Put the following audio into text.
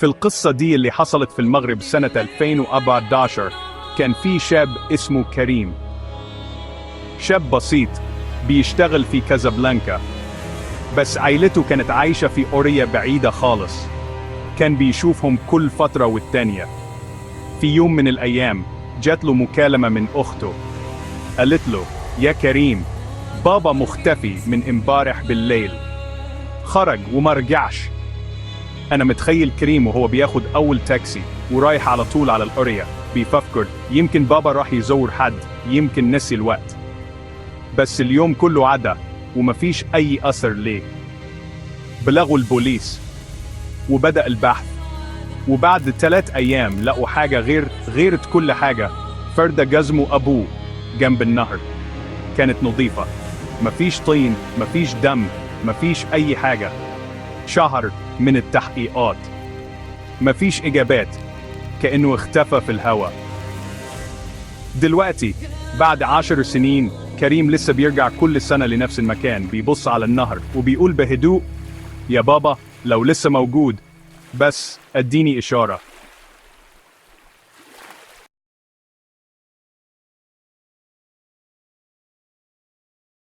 في القصة دي اللي حصلت في المغرب سنة 2014 كان في شاب اسمه كريم. شاب بسيط بيشتغل في كازابلانكا، بس عائلته كانت عايشة في قرية بعيدة خالص. كان بيشوفهم كل فترة والتانية. في يوم من الأيام جات له مكالمة من أخته، قالت له: يا كريم، بابا مختفي من امبارح بالليل، خرج وما رجعش. أنا متخيل كريم وهو بياخد أول تاكسي ورايح على طول على القرية، بيفكر يمكن بابا راح يزور حد، يمكن نسي الوقت. بس اليوم كله عدى ومفيش أي أثر ليه. بلغوا البوليس وبدأ البحث، وبعد 3 أيام لقوا حاجة غيرت كل حاجة. فردة جزمه أبوه جنب النهر، كانت نظيفة، مفيش طين، مفيش دم، مفيش أي حاجة. شهر من التحقيقات، مفيش إجابات، كأنه اختفى في الهواء. دلوقتي بعد 10 سنين كريم لسه بيرجع كل سنة لنفس المكان، بيبص على النهر وبيقول بهدوء: يا بابا، لو لسه موجود بس اديني إشارة.